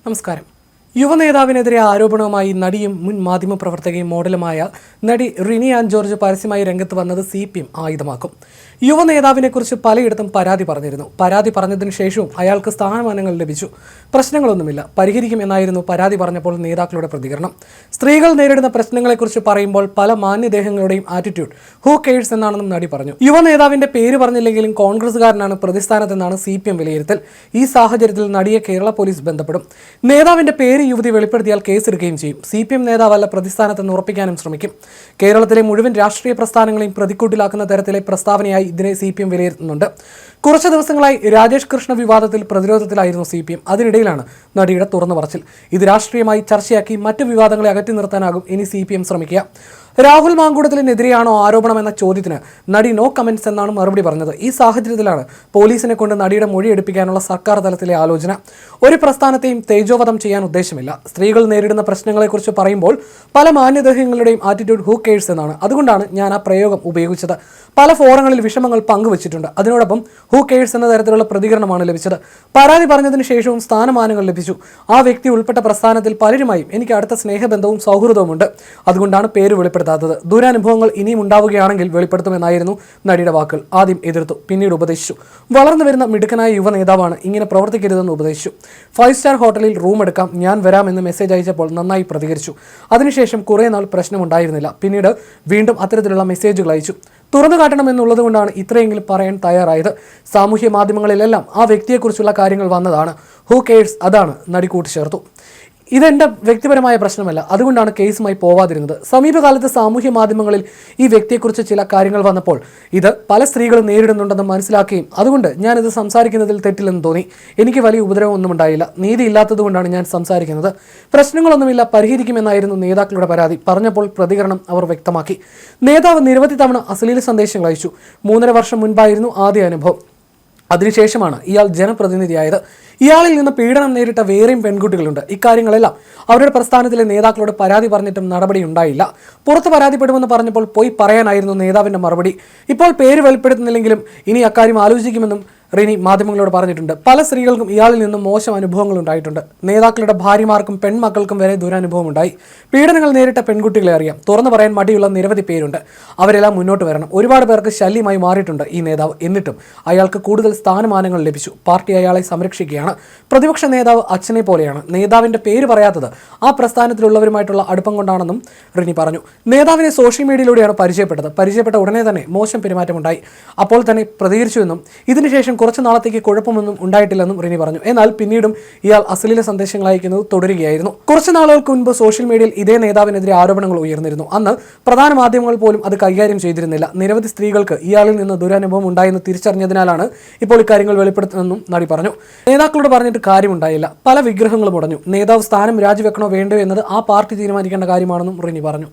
നമസ്കാരം. യുവനേതാവിനെതിരെ ആരോപണവുമായി നടിയും മുൻ മാധ്യമപ്രവർത്തകയും മോഡലുമായ നടി റിനി ആൻ ജോർജ് പരസ്യമായി രംഗത്ത് വന്നത് CPM ആയുധമാക്കും. യുവനേതാവിനെക്കുറിച്ച് പലയിടത്തും പരാതി പറഞ്ഞിരുന്നു. പരാതി പറഞ്ഞതിന് ശേഷവും അയാൾക്ക് സ്ഥാനമാനങ്ങൾ ലഭിച്ചു. പ്രശ്നങ്ങളൊന്നുമില്ല, പരിഹരിക്കും എന്നായിരുന്നു പരാതി പറഞ്ഞപ്പോൾ നേതാക്കളുടെ പ്രതികരണം. സ്ത്രീകൾ നേരിടുന്ന പ്രശ്നങ്ങളെക്കുറിച്ച് പറയുമ്പോൾ പല മാന്യദേഹങ്ങളുടെയും ആറ്റിറ്റ്യൂഡ് ഹൂ കെയർസ് എന്നാണെന്നും നടി പറഞ്ഞു. യുവനേതാവിന്റെ പേര് പറഞ്ഞില്ലെങ്കിലും കോൺഗ്രസുകാരനാണ് പ്രതിസ്ഥാനത്തെന്നാണ് CPM വിലയിരുത്തൽ. ഈ സാഹചര്യത്തിൽ നടിയെ കേരള പോലീസ് ബന്ധപ്പെടും. നേതാവിന്റെ പേര് യുവതി വെളിപ്പെടുത്തിയാൽ കേസെടുക്കുകയും ചെയ്യും. CPM നേതാവല്ല പ്രതിസ്ഥാനത്തെന്ന് ഉറപ്പിക്കാനും ശ്രമിക്കും. കേരളത്തിലെ മുഴുവൻ രാഷ്ട്രീയ പ്രസ്ഥാനങ്ങളെയും പ്രതിക്കൂട്ടിലാക്കുന്ന തരത്തിലെ പ്രസ്താവനയായി ഇതിനെ CPM വിലയിരുത്തുന്നുണ്ട്. കുറച്ച് ദിവസങ്ങളായി രാജേഷ് കൃഷ്ണ വിവാദത്തിൽ പ്രതിരോധത്തിലായിരുന്നു CPM. അതിനിടയിലാണ് നടിയുടെ തുറന്നു പറച്ചിൽ. ഇത് രാഷ്ട്രീയമായി ചർച്ചയാക്കി മറ്റ് വിവാദങ്ങളെ അകറ്റി നിർത്താനാകും ഇനി CPM ശ്രമിക്കുക. രാഹുൽ മാങ്കൂട്ടത്തിനെതിരെയാണോ ആരോപണമെന്ന ചോദ്യത്തിന് നടി നോ കമന്റ്സ് എന്നാണ് മറുപടി പറഞ്ഞത്. ഈ സാഹചര്യത്തിലാണ് പോലീസിനെ കൊണ്ട് നടിയുടെ മൊഴി എടുപ്പിക്കാനുള്ള സർക്കാർ തലത്തിലെ ആലോചന. ഒരു പ്രസ്ഥാനത്തെയും തേജോവധം ചെയ്യാൻ ഉദ്ദേശമില്ല. സ്ത്രീകൾ നേരിടുന്ന പ്രശ്നങ്ങളെക്കുറിച്ച് പറയുമ്പോൾ പല മാന്യദേഹങ്ങളുടെയും ആറ്റിറ്റ്യൂഡ് ഹൂ കെയർസ് എന്നാണ്. അതുകൊണ്ടാണ് ഞാൻ ആ പ്രയോഗം ഉപയോഗിച്ചത്. പല ഫോറങ്ങളിൽ വിഷമങ്ങൾ പങ്കുവച്ചിട്ടുണ്ട്. അതിനോടൊപ്പം ഹൂ കെയർസ് എന്ന തരത്തിലുള്ള പ്രതികരണമാണ് ലഭിച്ചത്. പരാതി പറഞ്ഞതിന് ശേഷവും സ്ഥാനമാനങ്ങൾ ലഭിച്ചു. ആ വ്യക്തി ഉൾപ്പെട്ട പ്രസ്ഥാനത്തിൽ പലരുമായും എനിക്ക് അടുത്ത സ്നേഹബന്ധവും സൗഹൃദവുമുണ്ട്. അതുകൊണ്ടാണ് പേര് വെളിപ്പെടുത്താത്തത്. ദുരനുഭവങ്ങൾ ഇനിയും ഉണ്ടാവുകയാണെങ്കിൽ വെളിപ്പെടുത്തുമെന്നായിരുന്നു നടിയുടെ വാക്കുകൾ. ആദ്യം എതിർത്തു, പിന്നീട് ഉപദേശിച്ചു. വളർന്നു വരുന്ന മിടുക്കനായ യുവ നേതാവാണ്, ഇങ്ങനെ പ്രവർത്തിക്കരുതെന്ന് ഉപദേശിച്ചു. 5 സ്റ്റാർ ഹോട്ടലിൽ റൂം എടുക്കാം, ഞാൻ വരാമെന്ന് മെസ്സേജ് അയച്ചപ്പോൾ നന്നായി പ്രതികരിച്ചു. അതിനുശേഷം കുറേ നാൾ പ്രശ്നമുണ്ടായിരുന്നില്ല. പിന്നീട് വീണ്ടും അത്തരത്തിലുള്ള മെസ്സേജുകൾ അയച്ചു. തുറന്നു കാട്ടണമെന്നുള്ളത് കൊണ്ടാണ് ഇത്രയെങ്കിലും പറയാൻ തയ്യാറായത്. സാമൂഹ്യ മാധ്യമങ്ങളിലെല്ലാം ആ വ്യക്തിയെക്കുറിച്ചുള്ള കാര്യങ്ങൾ വന്നതാണ്. ഹൂ കെയർസ്, അതാണ് നടി കൂട്ടിച്ചേർത്തു. ഇതെൻ്റെ വ്യക്തിപരമായ പ്രശ്നമല്ല, അതുകൊണ്ടാണ് കേസുമായി പോവാതിരുന്നത്. സമീപകാലത്ത് സാമൂഹ്യ മാധ്യമങ്ങളിൽ ഈ വ്യക്തിയെക്കുറിച്ച് ചില കാര്യങ്ങൾ വന്നപ്പോൾ ഇത് പല സ്ത്രീകളും നേരിടുന്നുണ്ടെന്ന് മനസ്സിലാക്കുകയും അതുകൊണ്ട് ഞാനിത് സംസാരിക്കുന്നതിൽ തെറ്റില്ലെന്ന് തോന്നി. എനിക്ക് വലിയ ഉപദ്രവമൊന്നും ഉണ്ടായില്ല. നീതി ഇല്ലാത്തതുകൊണ്ടാണ് ഞാൻ സംസാരിക്കുന്നത്. പ്രശ്നങ്ങളൊന്നുമില്ല, പരിഹരിക്കുമെന്നായിരുന്നു നേതാക്കളുടെ പരാതി. പറഞ്ഞപ്പോൾ പ്രതികരണം അവർ വ്യക്തമാക്കി. നേതാവ് നിരവധി തവണ അശ്ലീല സന്ദേശങ്ങൾ അയച്ചു. 3.5 വർഷം മുൻപായിരുന്നു ആദ്യ അനുഭവം. അതിനുശേഷമാണ് ഇയാൾ ജനപ്രതിനിധിയായത്. ഇയാളിൽ നിന്ന് പീഡനം നേരിട്ട വേറെയും പെൺകുട്ടികളുണ്ട്. ഇക്കാര്യങ്ങളെല്ലാം അവരുടെ പ്രസ്ഥാനത്തിലെ നേതാക്കളോട് പരാതി പറഞ്ഞിട്ടും നടപടി ഉണ്ടായില്ല. പുറത്ത് പരാതിപ്പെടുമെന്ന് പറഞ്ഞപ്പോൾ പോയി പറയാനായിരുന്നു നേതാവിൻ്റെ മറുപടി. ഇപ്പോൾ പേര് വെളിപ്പെടുത്തുന്നില്ലെങ്കിലും ഇനി അക്കാര്യം ആലോചിക്കുമെന്നും റിനി മാധ്യമങ്ങളോട് പറഞ്ഞിട്ടുണ്ട്. പല സ്ത്രീകൾക്കും ഇയാളിൽ നിന്നും മോശം അനുഭവങ്ങൾ ഉണ്ടായിട്ടുണ്ട്. നേതാക്കളുടെ ഭാര്യമാർക്കും പെൺമക്കൾക്കും വരെ ദുരനുഭവം ഉണ്ടായി. പീഡനങ്ങൾ നേരിട്ട പെൺകുട്ടികളെ അറിയാം. തുറന്നു പറയാൻ മടിയുള്ള നിരവധി പേരുണ്ട്. അവരെല്ലാം മുന്നോട്ട് വരണം. ഒരുപാട് പേർക്ക് ശല്യമായി മാറിയിട്ടുണ്ട് ഈ നേതാവ്. എന്നിട്ടും അയാൾക്ക് കൂടുതൽ സ്ഥാനമാനങ്ങൾ ലഭിച്ചു. പാർട്ടി അയാളെ സംരക്ഷിക്കുകയാണ്. പ്രതിപക്ഷ നേതാവ് അച്ഛനെ പോലെയാണ്. നേതാവിൻ്റെ പേര് പറയാത്തത് ആ പ്രസ്ഥാനത്തിലുള്ളവരുമായിട്ടുള്ള അടുപ്പം കൊണ്ടാണെന്നും റിനി പറഞ്ഞു. നേതാവിനെ സോഷ്യൽ മീഡിയയിലൂടെയാണ് പരിചയപ്പെട്ട ഉടനെ തന്നെ മോശം പെരുമാറ്റമുണ്ടായി. അപ്പോൾ തന്നെ പ്രതികരിച്ചുവെന്നും ഇതിനുശേഷം കുറച്ച് നാളത്തേക്ക് കുഴപ്പമൊന്നും ഉണ്ടായിട്ടില്ലെന്നും റിനി പറഞ്ഞു. എന്നാൽ പിന്നീടും ഇയാൾ അശ്ലീല സന്ദേശങ്ങൾ അയക്കുന്നത് തുടരുകയായിരുന്നു. കുറച്ച് നാളുകൾക്ക് മുൻപ് സോഷ്യൽ മീഡിയയിൽ ഇതേ നേതാവിനെതിരെ ആരോപണങ്ങൾ ഉയർന്നിരുന്നു. അന്ന് പ്രധാന മാധ്യമങ്ങൾ പോലും അത് കൈകാര്യം ചെയ്തിരുന്നില്ല. നിരവധി സ്ത്രീകൾക്ക് ഇയാളിൽ നിന്ന് ദുരനുഭവം ഉണ്ടായെന്ന് തിരിച്ചറിഞ്ഞതിനാലാണ് ഇപ്പോൾ ഇക്കാര്യങ്ങൾ വെളിപ്പെടുത്തുന്നതെന്നും നടി പറഞ്ഞു. നേതാക്കളോട് പറഞ്ഞിട്ട് കാര്യമുണ്ടായില്ല. പല വിഗ്രഹങ്ങളും ഉടഞ്ഞു. നേതാവ് സ്ഥാനം രാജിവെക്കണോ വേണ്ടോ എന്നത് ആ പാർട്ടി തീരുമാനിക്കേണ്ട കാര്യമാണെന്നും റിനി പറഞ്ഞു.